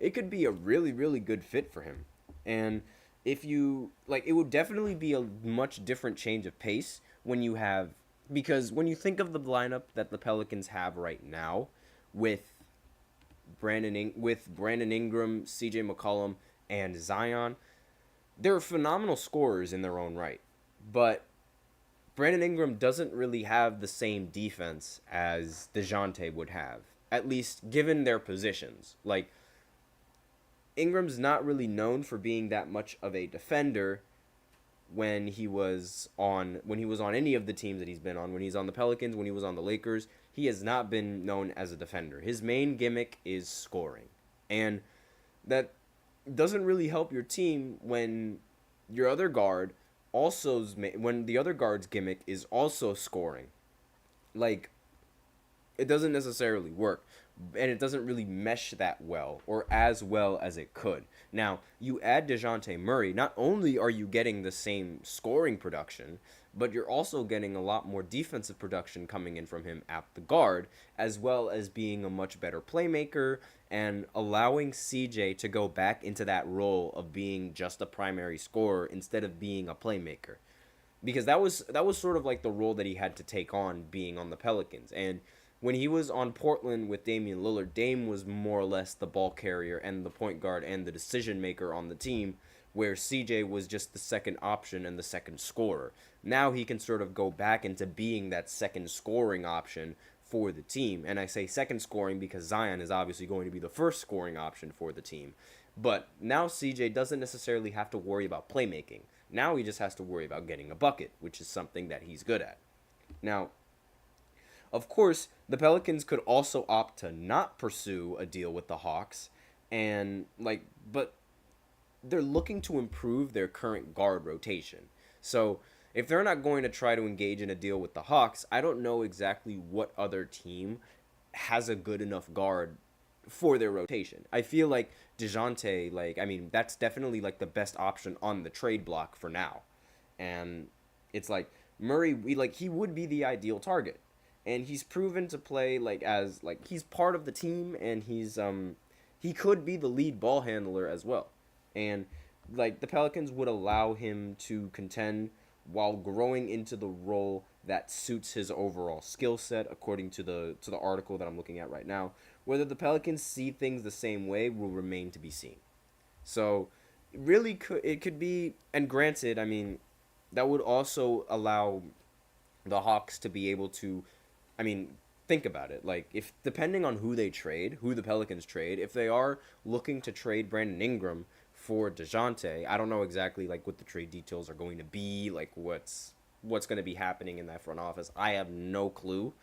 Speaker 1: it could be a really, really good fit for him. And if you, it would definitely be a much different change of pace because when you think of the lineup that the Pelicans have right now with Brandon Ingram, CJ McCollum, and Zion, they're phenomenal scorers in their own right. But Brandon Ingram doesn't really have the same defense as DeJounte would have, at least given their positions. Ingram's not really known for being that much of a defender when he was on any of the teams that he's been on. When he's on the Pelicans, when he was on the Lakers, he has not been known as a defender. His main gimmick is scoring. And that doesn't really help your team when the other guard's gimmick is also scoring. It doesn't necessarily work. And it doesn't really mesh that well, or as well as it could. Now, you add DeJounte Murray, not only are you getting the same scoring production, but you're also getting a lot more defensive production coming in from him at the guard, as well as being a much better playmaker and allowing CJ to go back into that role of being just a primary scorer instead of being a playmaker. Because that was sort of the role that he had to take on being on the Pelicans. And when he was on Portland with Damian Lillard, Dame was more or less the ball carrier and the point guard and the decision maker on the team, where CJ was just the second option and the second scorer. Now he can sort of go back into being that second scoring option for the team. And I say second scoring because Zion is obviously going to be the first scoring option for the team. But now CJ doesn't necessarily have to worry about playmaking. Now he just has to worry about getting a bucket, which is something that he's good at. Now, of course, the Pelicans could also opt to not pursue a deal with the Hawks, but they're looking to improve their current guard rotation. So if they're not going to try to engage in a deal with the Hawks, I don't know exactly what other team has a good enough guard for their rotation. I feel like DeJounte, like, I mean, that's definitely like the best option on the trade block for now. And it's like Murray, he would be the ideal target. And he's proven to play like as like he's part of the team, and he could be the lead ball handler as well. And like the Pelicans would allow him to contend while growing into the role that suits his overall skill set, according to the article that I'm looking at right now. Whether the Pelicans see things the same way will remain to be seen. So, it could be, and granted, I mean, that would also allow the Hawks to be able to, I mean, think about it. Like, if depending on who they trade, who the Pelicans trade, if they are looking to trade Brandon Ingram for DeJounte, I don't know exactly like what the trade details are going to be, like what's going to be happening in that front office. I have no clue.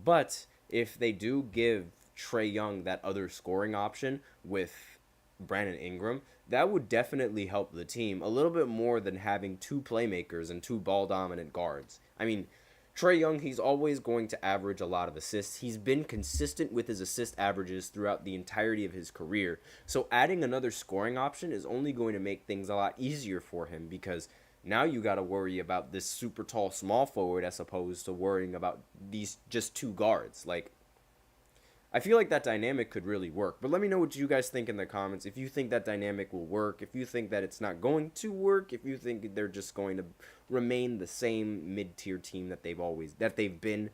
Speaker 1: But if they do give Trae Young that other scoring option with Brandon Ingram, that would definitely help the team a little bit more than having two playmakers and two ball-dominant guards. I mean, Trae Young, he's always going to average a lot of assists. He's been consistent with his assist averages throughout the entirety of his career. So adding another scoring option is only going to make things a lot easier for him, because now you got to worry about this super tall small forward as opposed to worrying about these just two guards. Like, I feel like that dynamic could really work. But let me know what you guys think in the comments. If you think that dynamic will work, if you think that it's not going to work, if you think they're just going to remain the same mid-tier team that they've been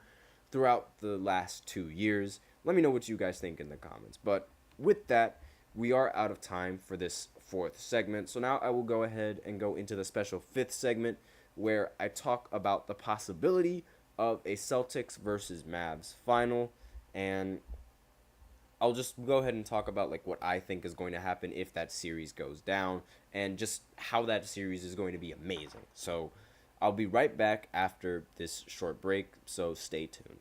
Speaker 1: throughout the last 2 years. Let me know what you guys think in the comments. But with that, we are out of time for this fourth segment. So now I will go ahead and go into the special fifth segment, where I talk about the possibility of a Celtics versus Mavs final, and I'll just go ahead and talk about like what I think is going to happen if that series goes down, and just how that series is going to be amazing. So I'll be right back after this short break, so stay tuned.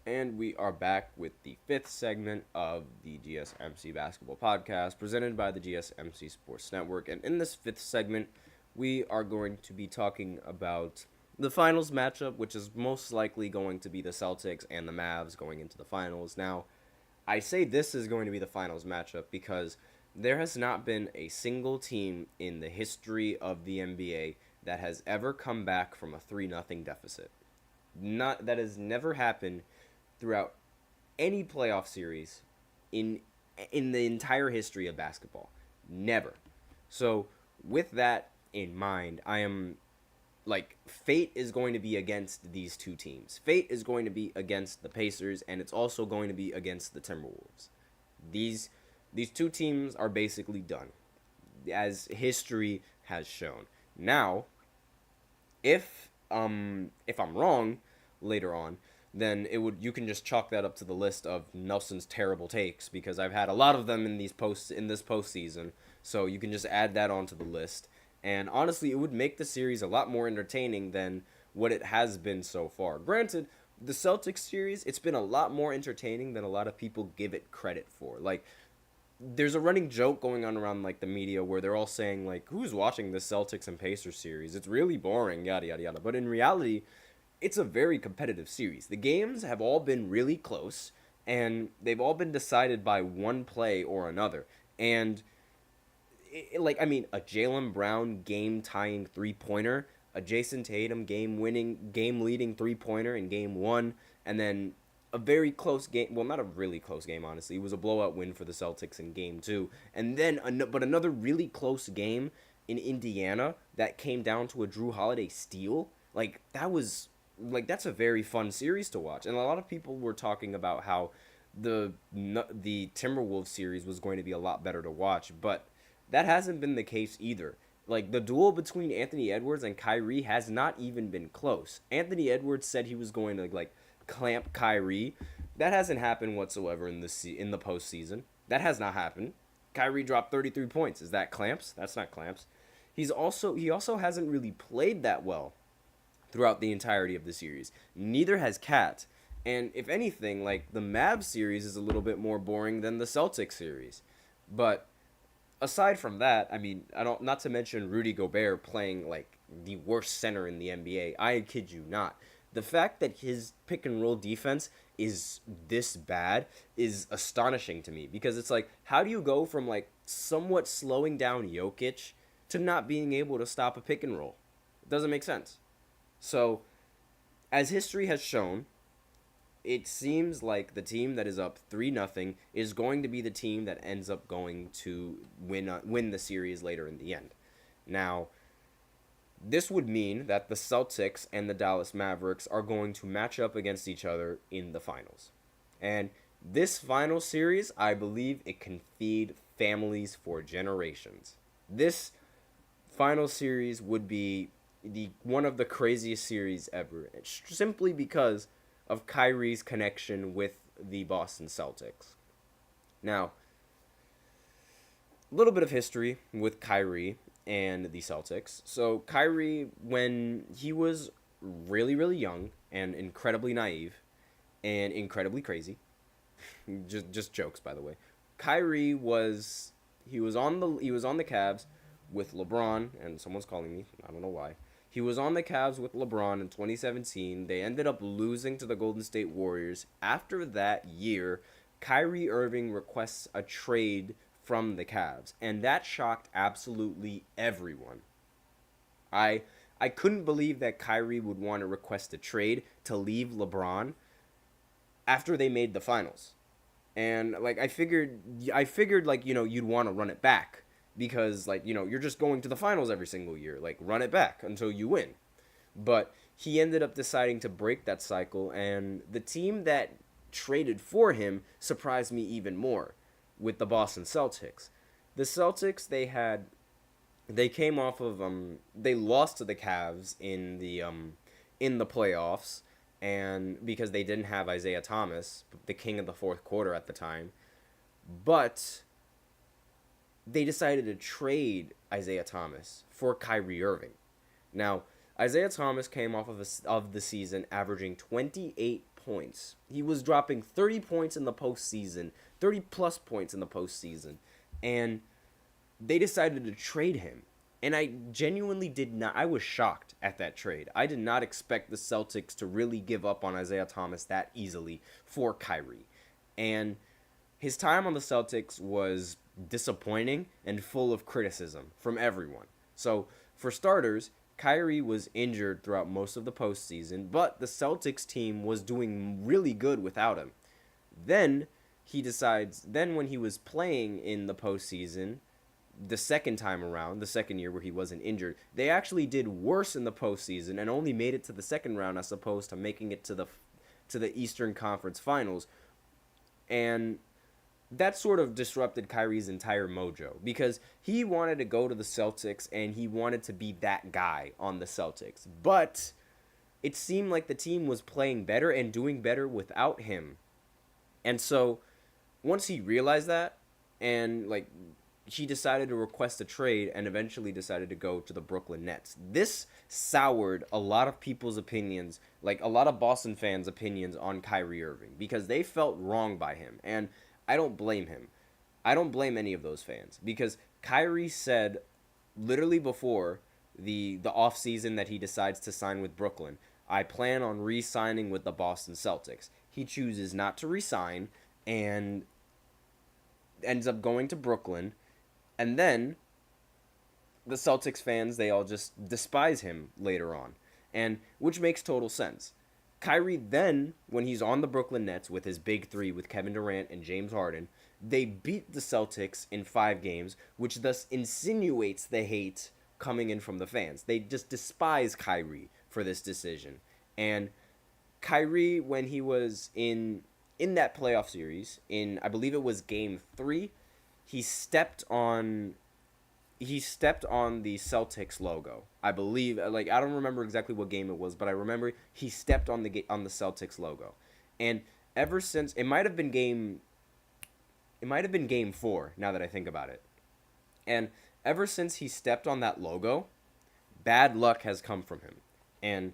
Speaker 1: And we are back with the fifth segment of the GSMC Basketball Podcast, presented by the GSMC Sports Network. And in this fifth segment, we are going to be talking about the finals matchup, which is most likely going to be the Celtics and the Mavs going into the finals. Now, I say this is going to be the finals matchup because there has not been a single team in the history of the NBA that has ever come back from a 3-0 deficit. That has never happened throughout any playoff series in the entire history of basketball. Never. So with that in mind, I am like, fate is going to be against these two teams. Fate is going to be against the Pacers, and it's also going to be against the Timberwolves. These two teams are basically done, as history has shown. Now, if I'm wrong later on, then you can just chalk that up to the list of Nelson's terrible takes, because I've had a lot of them in this postseason. So you can just add that onto the list. And honestly, it would make the series a lot more entertaining than what it has been so far. Granted, the Celtics series, it's been a lot more entertaining than a lot of people give it credit for. Like, there's a running joke going on around like the media where they're all saying like, who's watching the Celtics and Pacers series? It's really boring, yada yada yada. But in reality, it's a very competitive series. The games have all been really close, and they've all been decided by one play or another. And like, I mean, a Jaylen Brown game tying 3-pointer, a Jason Tatum game leading 3-pointer in game 1, and then a very close game. Well, not a really close game, honestly. It was a blowout win for the Celtics in game 2, and then but another really close game in Indiana that came down to a Drew Holiday steal. Like, that's a very fun series to watch. And a lot of people were talking about how the Timberwolves series was going to be a lot better to watch, but that hasn't been the case either. Like, the duel between Anthony Edwards and Kyrie has not even been close. Anthony Edwards said he was going to, like, clamp Kyrie. That hasn't happened whatsoever in the postseason. That has not happened. Kyrie dropped 33 points. Is that clamps? That's not clamps. He also hasn't really played that well throughout the entirety of the series. Neither has Cat. And if anything, like, the Mavs series is a little bit more boring than the Celtics series. But aside from that, I mean, not to mention Rudy Gobert playing like the worst center in the NBA. I kid you not. The fact that his pick and roll defense is this bad is astonishing to me, because it's like, how do you go from like somewhat slowing down Jokic to not being able to stop a pick and roll? It doesn't make sense. So, as history has shown, it seems like the team that is up 3-0 is going to be the team that ends up going to win the series later in the end. Now, this would mean that the Celtics and the Dallas Mavericks are going to match up against each other in the finals. And this final series, I believe it can feed families for generations. This final series would be one of the craziest series ever, simply because of Kyrie's connection with the Boston Celtics. Now, a little bit of history with Kyrie and the Celtics. So Kyrie, when he was really, really young and incredibly naive and incredibly crazy, just jokes, by the way. Kyrie was on the Cavs with LeBron, and someone's calling me. I don't know why. He was on the Cavs with LeBron in 2017. They ended up losing to the Golden State Warriors. After that year, Kyrie Irving requests a trade from the Cavs, and that shocked absolutely everyone. I couldn't believe that Kyrie would want to request a trade to leave LeBron after they made the finals. And like I figured like, you know, you'd want to run it back, because, like, you know, you're just going to the finals every single year. Like, run it back until you win. But he ended up deciding to break that cycle, and the team that traded for him surprised me even more, with the Boston Celtics. The Celtics, they came off of they lost to the Cavs in the playoffs, and because they didn't have Isaiah Thomas, the king of the fourth quarter at the time. But they decided to trade Isaiah Thomas for Kyrie Irving. Now, Isaiah Thomas came off of the season averaging 28 points. He was dropping 30 points in the postseason, 30-plus points in the postseason, and they decided to trade him. And I genuinely I was shocked at that trade. I did not expect the Celtics to really give up on Isaiah Thomas that easily for Kyrie. And his time on the Celtics was disappointing and full of criticism from everyone. So, for starters, Kyrie was injured throughout most of the postseason, but the Celtics team was doing really good without him. Then when he was playing in the postseason, the second time around, the second year where he wasn't injured, they actually did worse in the postseason and only made it to the second round as opposed to making it to the Eastern Conference Finals. And that sort of disrupted Kyrie's entire mojo, because he wanted to go to the Celtics and he wanted to be that guy on the Celtics. But it seemed like the team was playing better and doing better without him. And so once he realized that, and like, he decided to request a trade and eventually decided to go to the Brooklyn Nets. This soured a lot of people's opinions, like a lot of Boston fans' opinions on Kyrie Irving, because they felt wronged by him. And I don't blame him. I don't blame any of those fans because Kyrie said literally before the off season that he decides to sign with Brooklyn, I plan on re-signing with the Boston Celtics. He chooses not to re-sign and ends up going to Brooklyn, and then the Celtics fans, they all just despise him later on, and which makes total sense. Kyrie then, when he's on the Brooklyn Nets with his big three with Kevin Durant and James Harden, they beat the Celtics in 5 games, which thus insinuates the hate coming in from the fans. They just despise Kyrie for this decision. And Kyrie, when he was in that playoff series, in I believe it was game 3, he stepped on the Celtics logo. I believe, like, I don't remember exactly what game it was, but I remember he stepped on the Celtics logo. And ever since, it might have been game 4 now that I think about it. And ever since he stepped on that logo, bad luck has come from him. And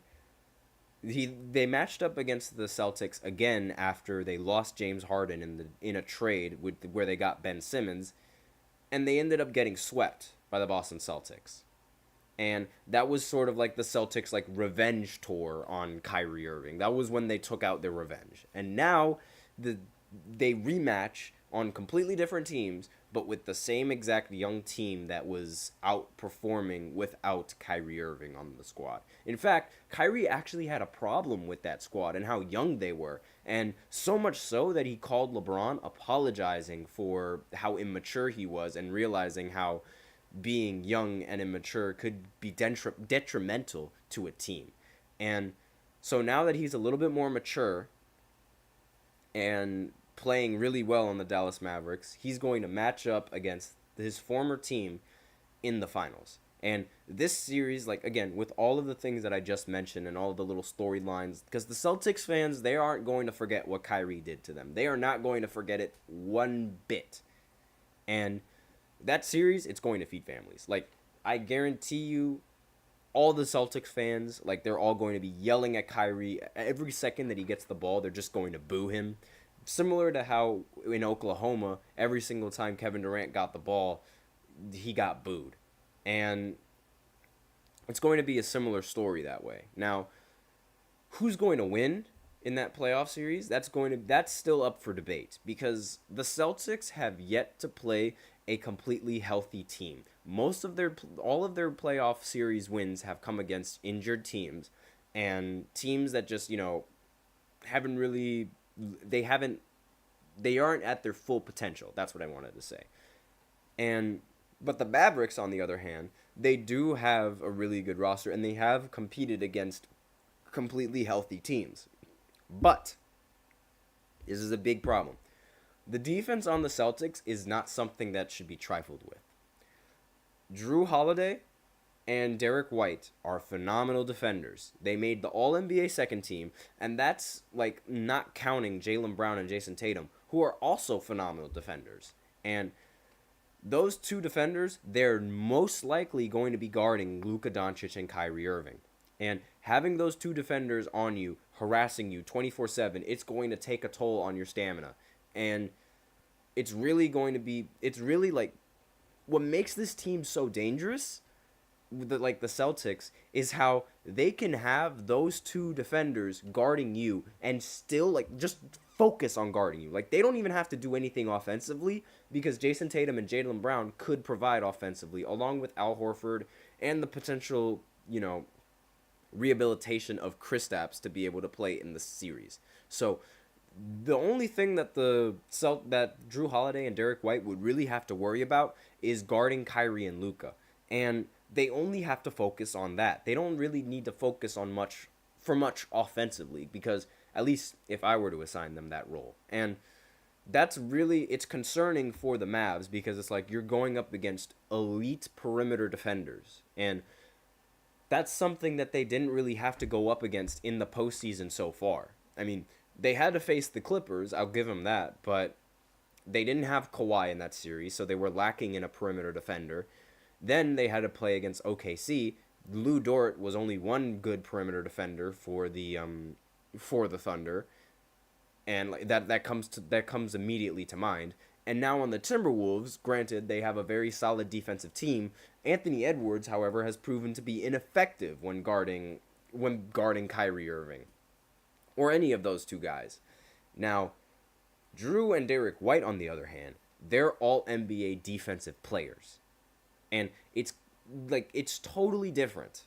Speaker 1: they matched up against the Celtics again after they lost James Harden in a trade where they got Ben Simmons, and they ended up getting swept by the Boston Celtics. And that was sort of like the Celtics like revenge tour on Kyrie Irving. That was when they took out their revenge. And now they rematch on completely different teams, but with the same exact young team that was outperforming without Kyrie Irving on the squad. In fact, Kyrie actually had a problem with that squad and how young they were. And so much so that he called LeBron apologizing for how immature he was and realizing how being young and immature could be detrimental to a team. And so now that he's a little bit more mature and playing really well on the Dallas Mavericks, he's going to match up against his former team in the finals. And this series, like, again, with all of the things that I just mentioned and all of the little storylines, because the Celtics fans, they aren't going to forget what Kyrie did to them. They are not going to forget it one bit. And that series, it's going to feed families. Like, I guarantee you, all the Celtics fans, like, they're all going to be yelling at Kyrie. Every second that he gets the ball, they're just going to boo him. Similar to how in Oklahoma, every single time Kevin Durant got the ball, he got booed. And it's going to be a similar story that way. Now, who's going to win in that playoff series? That's still up for debate because the Celtics have yet to play a completely healthy team. All of their playoff series wins have come against injured teams and teams that just, they aren't at their full potential. That's what I wanted to say. But the Mavericks, on the other hand, they do have a really good roster, and they have competed against completely healthy teams. But this is a big problem. The defense on the Celtics is not something that should be trifled with. Drew Holiday and Derek White are phenomenal defenders. They made the All-NBA second team, and that's like not counting Jaylen Brown and Jason Tatum, who are also phenomenal defenders. And those two defenders, they're most likely going to be guarding Luka Doncic and Kyrie Irving. And having those two defenders on you, harassing you 24/7, it's going to take a toll on your stamina. And it's really like what makes this team so dangerous, the Celtics, is how they can have those two defenders guarding you and still just focus on guarding you. Like, they don't even have to do anything offensively because Jason Tatum and Jaylen Brown could provide offensively, along with Al Horford and the potential, rehabilitation of Kristaps to be able to play in the series. So the only thing that that Drew Holiday and Derek White would really have to worry about is guarding Kyrie and Luka. And they only have to focus on that. They don't really need to focus on much offensively, because at least if I were to assign them that role. And it's concerning for the Mavs, because it's like you're going up against elite perimeter defenders. And that's something that they didn't really have to go up against in the postseason so far. I mean, they had to face the Clippers, I'll give them that, but they didn't have Kawhi in that series, so they were lacking in a perimeter defender. Then they had to play against OKC. Lou Dort was only one good perimeter defender for the Thunder, and that comes immediately to mind. And now on the Timberwolves, granted, they have a very solid defensive team. Anthony Edwards, however, has proven to be ineffective when guarding Kyrie Irving, or any of those two guys. Now, Drew and Derek White, on the other hand, they're all NBA defensive players. And it's totally different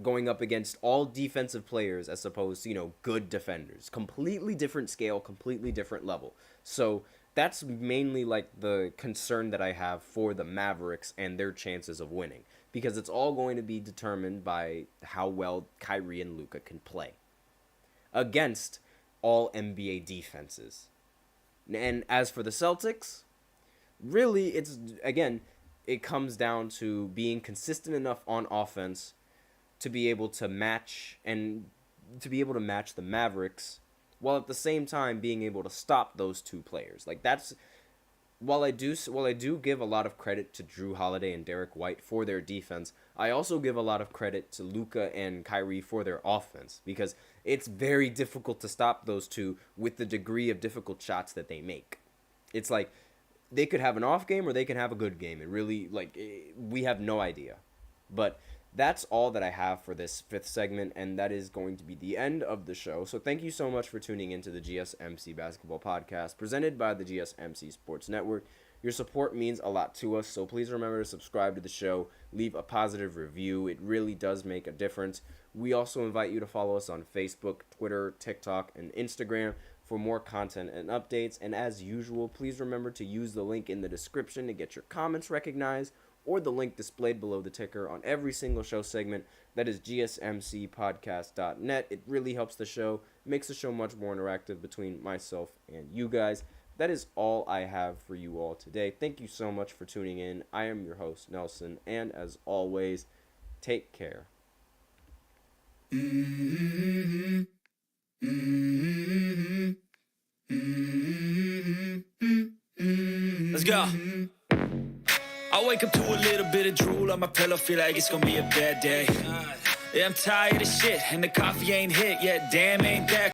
Speaker 1: going up against all defensive players as opposed to, good defenders. Completely different scale, completely different level. So that's mainly the concern that I have for the Mavericks and their chances of winning, because it's all going to be determined by how well Kyrie and Luka can play against all NBA defenses. And as for the Celtics, really it comes down to being consistent enough on offense to be able to match the Mavericks, while at the same time being able to stop those two players. While I do give a lot of credit to Drew Holiday and Derek White for their defense, I also give a lot of credit to Luka and Kyrie for their offense, because it's very difficult to stop those two with the degree of difficult shots that they make. It's like they could have an off game or they can have a good game. It really, we have no idea. But that's all that I have for this fifth segment, and that is going to be the end of the show. So thank you so much for tuning into the GSMC Basketball Podcast, presented by the GSMC Sports Network. Your support means a lot to us, so please remember to subscribe to the show, leave a positive review. It really does make a difference. We also invite you to follow us on Facebook, Twitter, TikTok, and Instagram for more content and updates. And as usual, please remember to use the link in the description to get your comments recognized, or the link displayed below the ticker on every single show segment. That is GSMCPodcast.net. It really helps the show, makes the show much more interactive between myself and you guys. That is all I have for you all today. Thank you so much for tuning in. I am your host, Nelson, and as always, take care.
Speaker 3: Let's go. I wake up to a little bit of drool on my pillow, feel like it's gonna be a bad day. Yeah, I'm tired of shit, and the coffee ain't hit yet, damn ain't that